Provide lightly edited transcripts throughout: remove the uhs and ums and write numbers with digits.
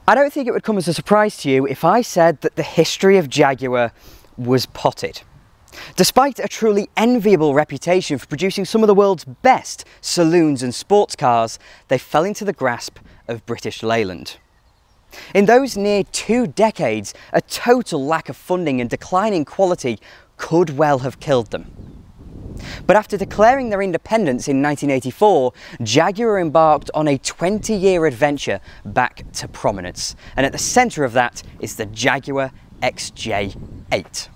I don't think it would come as a surprise to you if I said that the history of Jaguar was potted. Despite a truly enviable reputation for producing some of the world's best saloons and sports cars, they fell into the grasp of British Leyland. In those near 2 decades, a total lack of funding and declining quality could well have killed them. But after declaring their independence in 1984, Jaguar embarked on a 20-year adventure back to prominence, and at the centre of that is the Jaguar XJ8.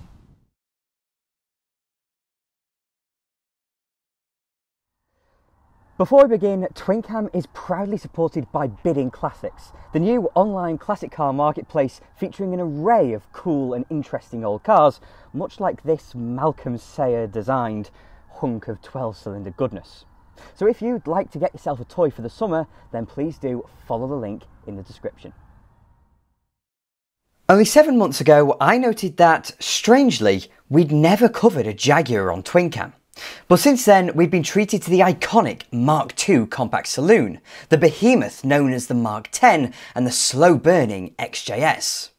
Before we begin, Twincam is proudly supported by Bidding Classics, the new online classic car marketplace featuring an array of cool and interesting old cars, much like this Malcolm Sayer designed hunk of 12-cylinder goodness. So if you'd like to get yourself a toy for the summer, then please do follow the link in the description. Only 7 months ago, I noted that, strangely, we'd never covered a Jaguar on Twincam. But since then, we've been treated to the iconic Mark II compact saloon, the behemoth known as the Mark X, and the slow-burning XJS.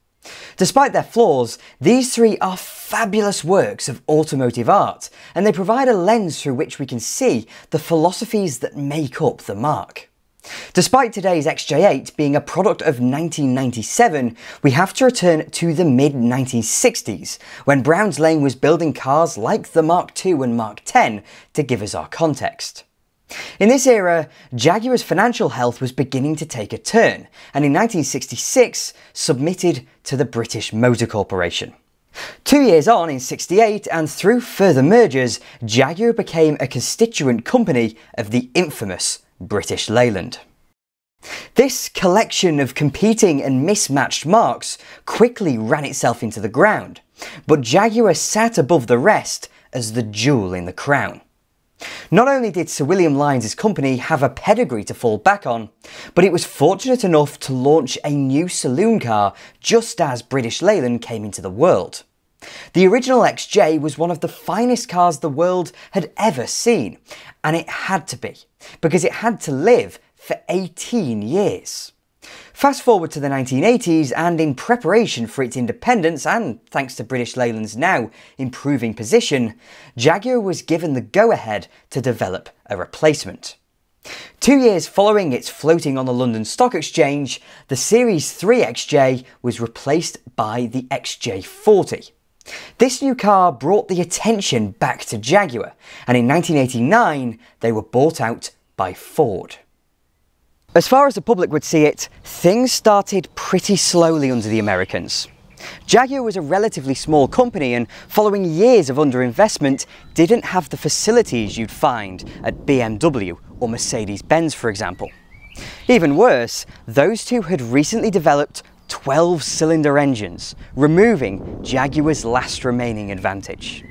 Despite their flaws, these three are fabulous works of automotive art, and they provide a lens through which we can see the philosophies that make up the Mark. Despite today's XJ8 being a product of 1997, we have to return to the mid-1960s, when Browns Lane was building cars like the Mark II and Mark X to give us our context. In this era, Jaguar's financial health was beginning to take a turn, and in 1966 submitted to the British Motor Corporation. 2 years on, in '68, and through further mergers, Jaguar became a constituent company of the infamous British Leyland. This collection of competing and mismatched marks quickly ran itself into the ground, but Jaguar sat above the rest as the jewel in the crown. Not only did Sir William Lyons' company have a pedigree to fall back on, but it was fortunate enough to launch a new saloon car just as British Leyland came into the world. The original XJ was one of the finest cars the world had ever seen, and it had to be, because it had to live for 18 years. Fast forward to the 1980s, and in preparation for its independence, and thanks to British Leyland's now improving position, Jaguar was given the go-ahead to develop a replacement. 2 years following its floating on the London Stock Exchange, the Series 3 XJ was replaced by the XJ40. This new car brought the attention back to Jaguar, and in 1989 they were bought out by Ford. As far as the public would see it, things started pretty slowly under the Americans. Jaguar was a relatively small company, and following years of underinvestment, didn't have the facilities you'd find at BMW or Mercedes-Benz, for example. Even worse, those two had recently developed 12-cylinder engines, removing Jaguar's last remaining advantage.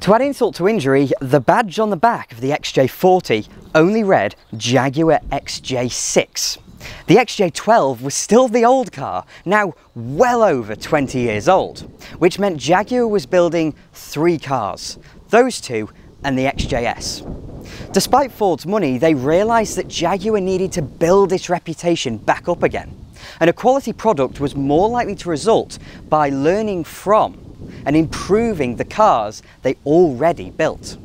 To add insult to injury, the badge on the back of the XJ40 only read Jaguar XJ6. The XJ12 was still the old car, now well over 20 years old, which meant Jaguar was building 3 cars, those two and the XJS. Despite Ford's money, they realised that Jaguar needed to build its reputation back up again, and a quality product was more likely to result by learning from and improving the cars they already built.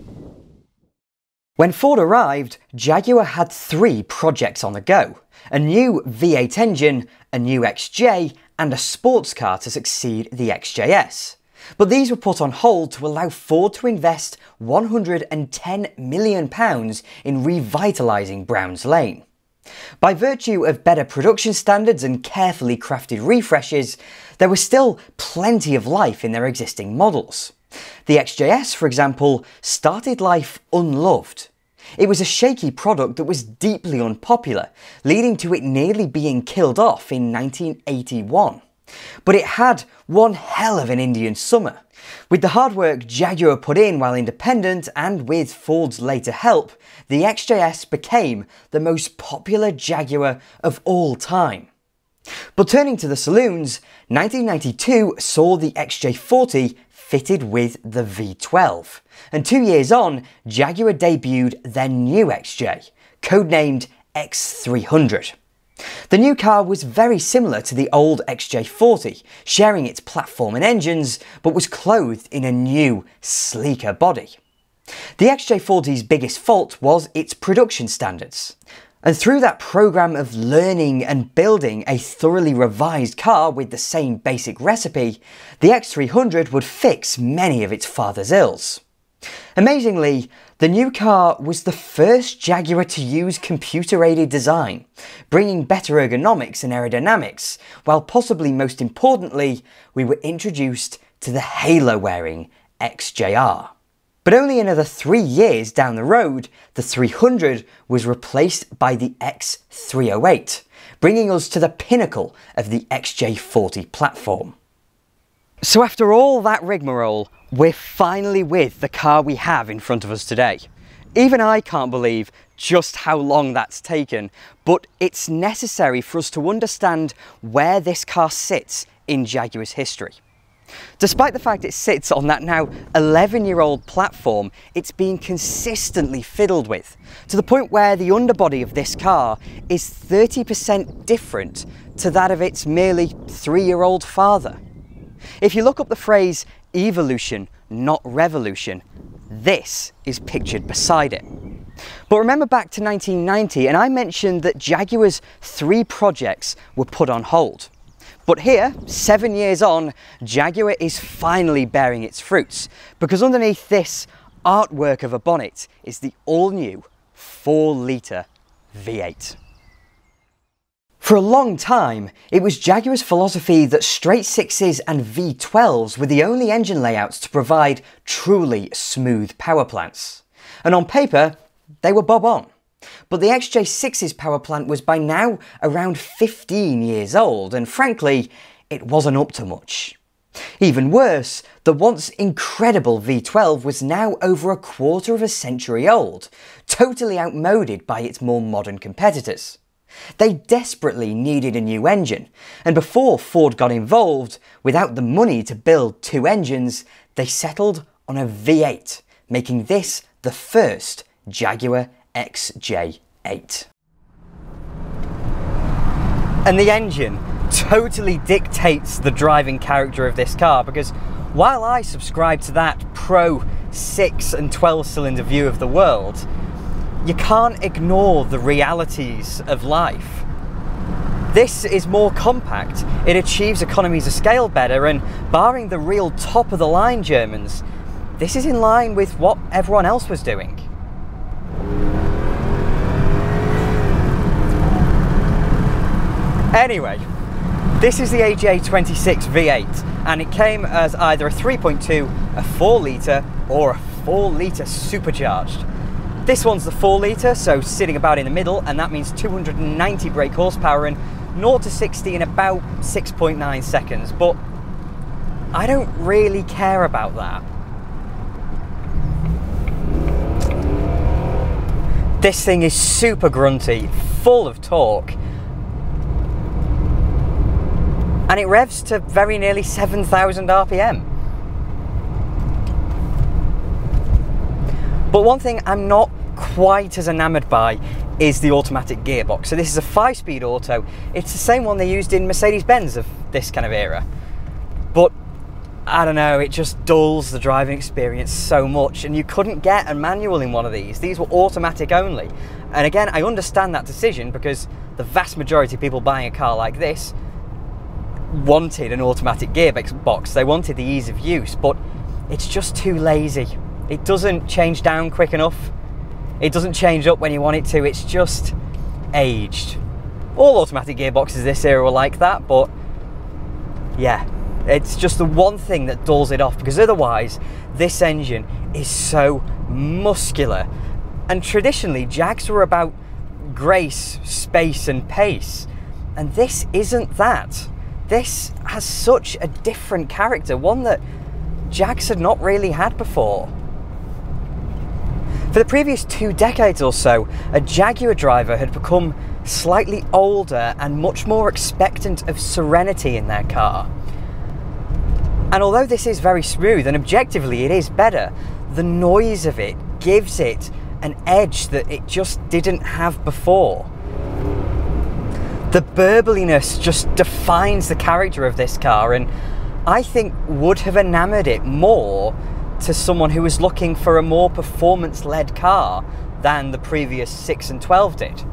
When Ford arrived, Jaguar had 3 projects on the go: a new V8 engine, a new XJ, and a sports car to succeed the XJS. But these were put on hold to allow Ford to invest £110 million in revitalising Browns Lane. By virtue of better production standards and carefully crafted refreshes, there was still plenty of life in their existing models. The XJS, for example, started life unloved. It was a shaky product that was deeply unpopular, leading to it nearly being killed off in 1981. But it had one hell of an Indian summer. With the hard work Jaguar put in while independent, and with Ford's later help, the XJS became the most popular Jaguar of all time. But turning to the saloons, 1992 saw the XJ40 fitted with the V12, and 2 years on, Jaguar debuted their new XJ, codenamed X300. The new car was very similar to the old XJ40, sharing its platform and engines, but was clothed in a new, sleeker body. The XJ40's biggest fault was its production standards. And through that program of learning and building a thoroughly revised car with the same basic recipe, the X300 would fix many of its father's ills. Amazingly, the new car was the first Jaguar to use computer-aided design, bringing better ergonomics and aerodynamics, while possibly most importantly, we were introduced to the halo-wearing XJR. But only another 3 years down the road, the 300 was replaced by the X308, bringing us to the pinnacle of the XJ40 platform. So after all that rigmarole, we're finally with the car we have in front of us today. Even I can't believe just how long that's taken, but it's necessary for us to understand where this car sits in Jaguar's history. Despite the fact it sits on that now 11-year-old platform, it's been consistently fiddled with, to the point where the underbody of this car is 30% different to that of its merely 3-year-old father. If you look up the phrase evolution, not revolution, this is pictured beside it. But remember back to 1990 and I mentioned that Jaguar's 3 projects were put on hold. But here, 7 years on, Jaguar is finally bearing its fruits, because underneath this artwork of a bonnet is the all-new 4-litre V8. For a long time, it was Jaguar's philosophy that straight 6s and V12s were the only engine layouts to provide truly smooth power plants. And on paper, they were bob on. But the XJ6's power plant was by now around 15 years old, and frankly, it wasn't up to much. Even worse, the once incredible V12 was now over a quarter of a century old, totally outmoded by its more modern competitors. They desperately needed a new engine, and before Ford got involved, without the money to build 2 engines, they settled on a V8, making this the first Jaguar XJ8. And the engine totally dictates the driving character of this car, because while I subscribe to that pro 6 and 12 cylinder view of the world, you can't ignore the realities of life. This is more compact, it achieves economies of scale better, and barring the real top of the line Germans, this is in line with what everyone else was doing. Anyway, this is the AJ26 V8, and it came as either a 3.2, a 4-litre or a 4-litre supercharged. This one's the 4-litre, so sitting about in the middle, and that means 290 brake horsepower and 0 to 60 in about 6.9 seconds, but I don't really care about that. This thing is super grunty, full of torque, and it revs to very nearly 7,000 RPM. But one thing I'm not quite as enamoured by is the automatic gearbox. So this is a 5-speed auto. It's the same one they used in Mercedes-Benz of this kind of era. But I don't know, it just dulls the driving experience so much, and you couldn't get a manual in one of these. These were automatic only. And again, I understand that decision because the vast majority of people buying a car like this wanted an automatic gearbox. They wanted the ease of use, but it's just too lazy. It doesn't change down quick enough. It doesn't change up when you want it to. It's just aged. All automatic gearboxes this era were like that, but yeah, it's just the one thing that dulls it off, because otherwise this engine is so muscular. And traditionally, Jags were about grace, space and pace, and this isn't that. This has such a different character, one that Jags had not really had before. For the previous 2 decades or so, a Jaguar driver had become slightly older and much more expectant of serenity in their car. And although this is very smooth, and objectively it is better, the noise of it gives it an edge that it just didn't have before. The burbliness just defines the character of this car, and I think would have enamoured it more to someone who was looking for a more performance-led car than the previous 6 and 12 did.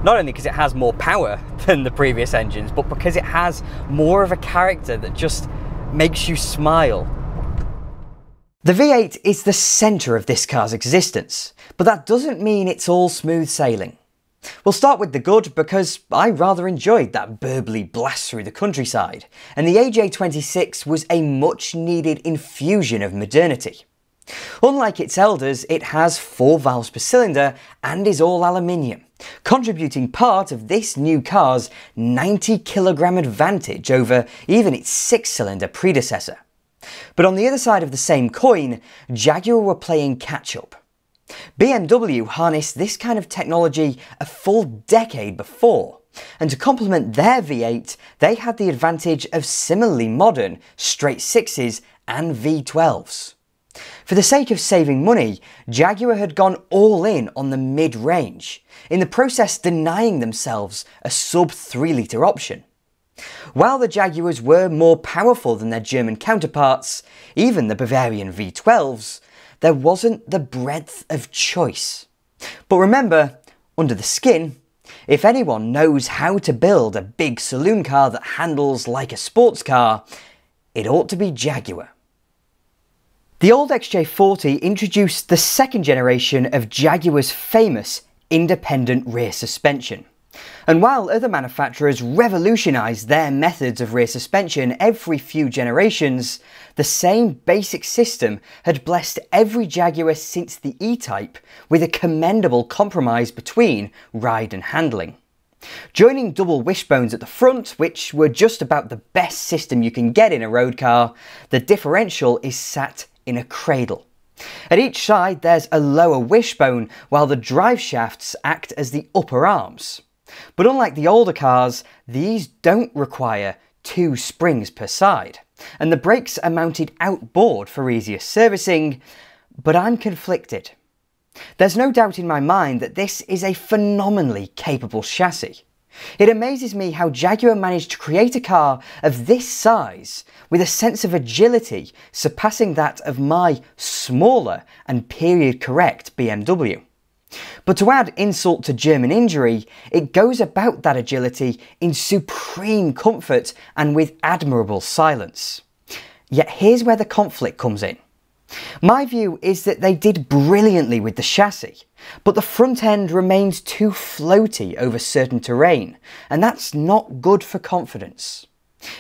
Not only because it has more power than the previous engines, but because it has more of a character that just makes you smile. The V8 is the centre of this car's existence, but that doesn't mean it's all smooth sailing. We'll start with the good, because I rather enjoyed that burbly blast through the countryside, and the AJ26 was a much needed infusion of modernity. Unlike its elders, it has 4 valves per cylinder and is all aluminium, contributing part of this new car's 90kg advantage over even its 6-cylinder predecessor. But on the other side of the same coin, Jaguar were playing catch-up. BMW harnessed this kind of technology a full decade before, and to complement their V8, they had the advantage of similarly modern straight 6s and V12s. For the sake of saving money, Jaguar had gone all in on the mid-range, in the process denying themselves a sub-3 litre option. While the Jaguars were more powerful than their German counterparts, even the Bavarian V12s, there wasn't the breadth of choice. But remember, under the skin, if anyone knows how to build a big saloon car that handles like a sports car, it ought to be Jaguar. The old XJ40 introduced the second generation of Jaguar's famous independent rear suspension. And while other manufacturers revolutionised their methods of rear suspension every few generations, the same basic system had blessed every Jaguar since the E-Type with a commendable compromise between ride and handling. Joining double wishbones at the front, which were just about the best system you can get in a road car, the differential is sat in a cradle. At each side there's a lower wishbone, while the drive shafts act as the upper arms. But unlike the older cars, these don't require 2 springs per side, and the brakes are mounted outboard for easier servicing, but I'm conflicted. There's no doubt in my mind that this is a phenomenally capable chassis. It amazes me how Jaguar managed to create a car of this size with a sense of agility surpassing that of my smaller and period correct BMW. But to add insult to German injury, it goes about that agility in supreme comfort and with admirable silence. Yet here's where the conflict comes in. My view is that they did brilliantly with the chassis, but the front end remains too floaty over certain terrain, and that's not good for confidence.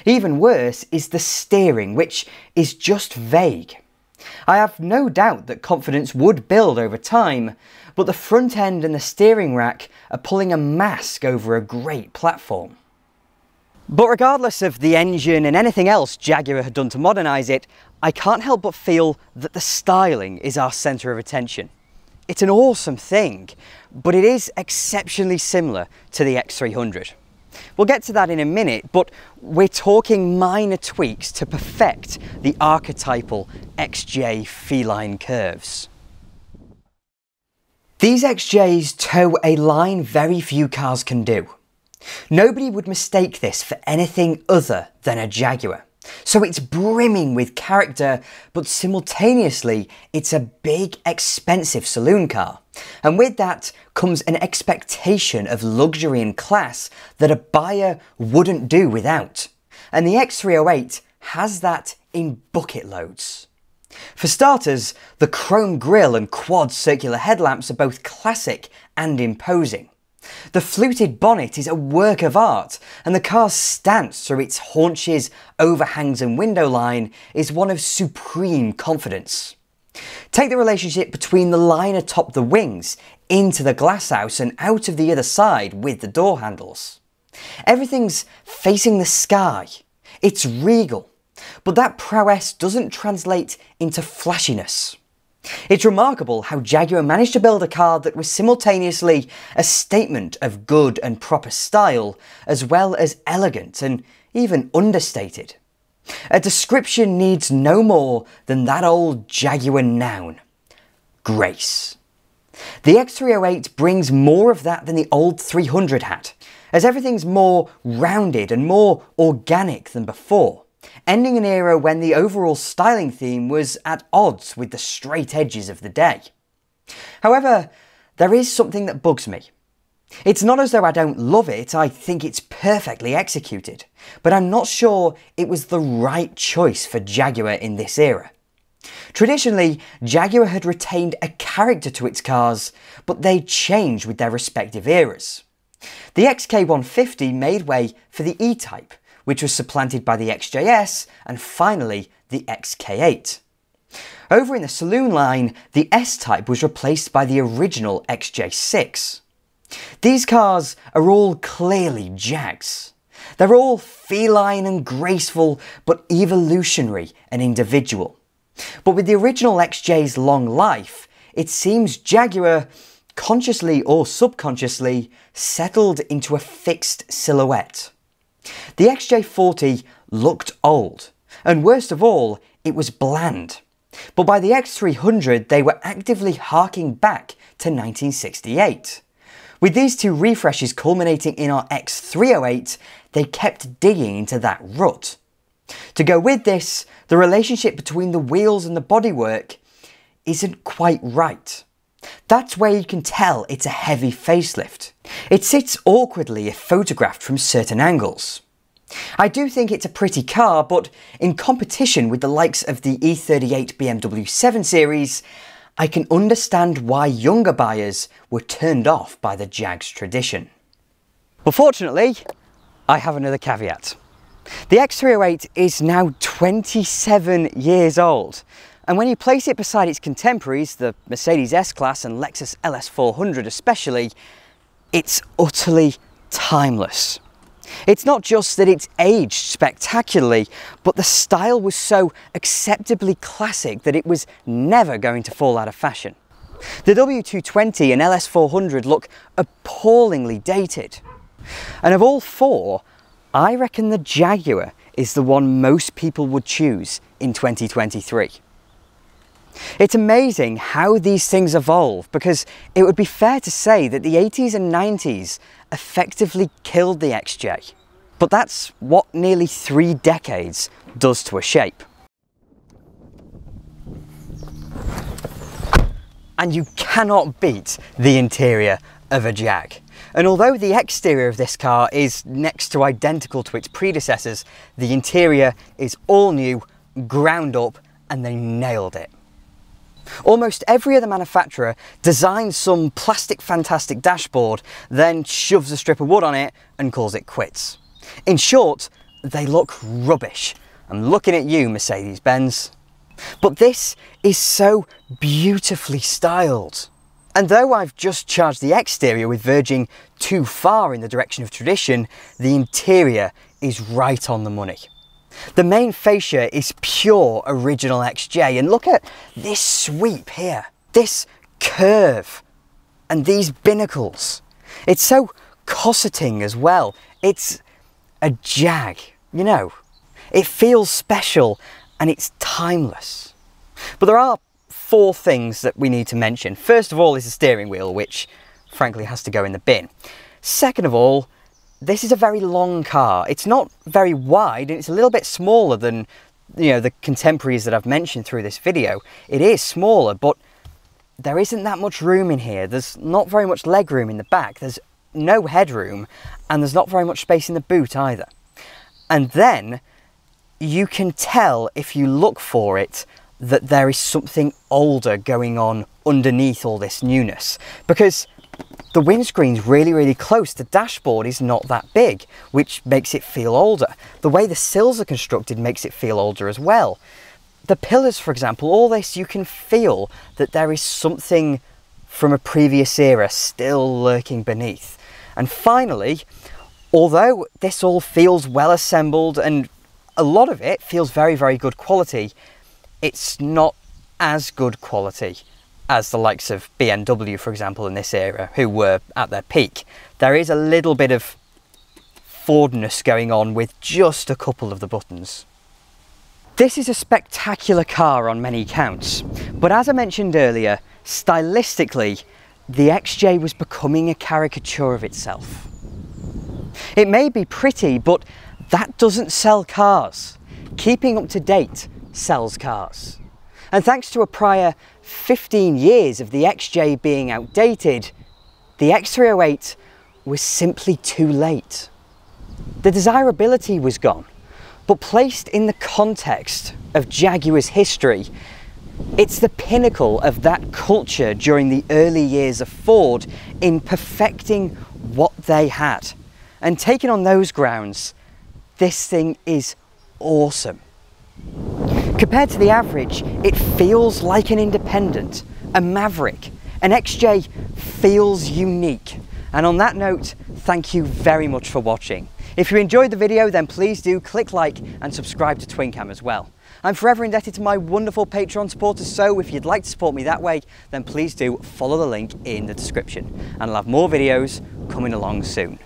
Even worse is the steering, which is just vague. I have no doubt that confidence would build over time, but the front end and the steering rack are pulling a mask over a great platform. But regardless of the engine and anything else Jaguar had done to modernise it, I can't help but feel that the styling is our centre of attention. It's an awesome thing, but it is exceptionally similar to the X300. We'll get to that in a minute, but we're talking minor tweaks to perfect the archetypal XJ feline curves. These XJs toe a line very few cars can do. Nobody would mistake this for anything other than a Jaguar. So it's brimming with character, but simultaneously it's a big, expensive saloon car. And with that comes an expectation of luxury and class that a buyer wouldn't do without. And the X308 has that in bucket loads. For starters, the chrome grille and quad circular headlamps are both classic and imposing. The fluted bonnet is a work of art, and the car's stance through its haunches, overhangs and window line is one of supreme confidence. Take the relationship between the line atop the wings, into the glasshouse and out of the other side with the door handles. Everything's facing the sky. It's regal, but that prowess doesn't translate into flashiness. It's remarkable how Jaguar managed to build a car that was simultaneously a statement of good and proper style, as well as elegant and even understated. A description needs no more than that old Jaguar noun: grace. The X308 brings more of that than the old 300 had, as everything's more rounded and more organic than before, ending an era when the overall styling theme was at odds with the straight edges of the day. However, there is something that bugs me. It's not as though I don't love it, I think it's perfectly executed, but I'm not sure it was the right choice for Jaguar in this era. Traditionally, Jaguar had retained a character to its cars, but they changed with their respective eras. The XK150 made way for the E-Type, which was supplanted by the XJS and finally the XK8. Over in the Saloon line, the S-Type was replaced by the original XJ6. These cars are all clearly Jags. They're all feline and graceful, but evolutionary and individual. But with the original XJ's long life, it seems Jaguar, consciously or subconsciously, settled into a fixed silhouette. The XJ40 looked old, and worst of all, it was bland. But by the X300, they were actively harking back to 1968. With these two refreshes culminating in our X308, they kept digging into that rut. To go with this, the relationship between the wheels and the bodywork isn't quite right. That's where you can tell it's a heavy facelift. It sits awkwardly if photographed from certain angles. I do think it's a pretty car, but in competition with the likes of the E38 BMW 7 Series, I can understand why younger buyers were turned off by the Jag's tradition. But fortunately, I have another caveat. The X308 is now 27 years old, and when you place it beside its contemporaries, the Mercedes S-Class and Lexus LS400 especially, it's utterly timeless. It's not just that it's aged spectacularly, but the style was so acceptably classic that it was never going to fall out of fashion. The W220 and LS400 look appallingly dated. And of all four, I reckon the Jaguar is the one most people would choose in 2023. It's amazing how these things evolve, because it would be fair to say that the 80s and 90s effectively killed the XJ. But that's what nearly 3 decades does to a shape. And you cannot beat the interior of a Jag. And although the exterior of this car is next to identical to its predecessors, the interior is all new, ground up, and they nailed it. Almost every other manufacturer designs some plastic fantastic dashboard, then shoves a strip of wood on it and calls it quits. In short, they look rubbish. I'm looking at you, Mercedes-Benz. But this is so beautifully styled. And though I've just charged the exterior with verging too far in the direction of tradition, the interior is right on the money. The main fascia is pure original XJ, and look at this sweep here, this curve, and these binnacles. It's so cosseting as well. It's a Jag, you know. It feels special and it's timeless. But there are 4 things that we need to mention. First of all is the steering wheel, which frankly has to go in the bin. Second of all, this is a very long car. It's not very wide, and it's a little bit smaller than, you know, the contemporaries that I've mentioned through this video. It is smaller, but there isn't that much room in here. There's not very much leg room in the back. There's no headroom, and there's not very much space in the boot either. And then you can tell if you look for it that there is something older going on underneath all this newness, because the windscreen's really close. The dashboard is not that big, which makes it feel older. The way the sills are constructed makes it feel older as well. The pillars, for example, all this, you can feel that there is something from a previous era still lurking beneath. And finally, although this all feels well assembled and a lot of it feels very good quality, it's not as good quality as the likes of BMW, for example, in this era, who were at their peak. There is a little bit of Fordness going on with just a couple of the buttons. This is a spectacular car on many counts, but as I mentioned earlier, stylistically, the XJ was becoming a caricature of itself. It may be pretty, but that doesn't sell cars. Keeping up to date sells cars. And thanks to a prior 15 years of the XJ being outdated, the X308 was simply too late. The desirability was gone, but placed in the context of Jaguar's history, it's the pinnacle of that culture during the early years of Ford in perfecting what they had. And taken on those grounds, this thing is awesome. Compared to the average, it feels like an independent, a maverick. An XJ feels unique. And on that note, thank you very much for watching. If you enjoyed the video, then please do click like and subscribe to TwinCam as well. I'm forever indebted to my wonderful Patreon supporters, so if you'd like to support me that way, then please do follow the link in the description. And I'll have more videos coming along soon.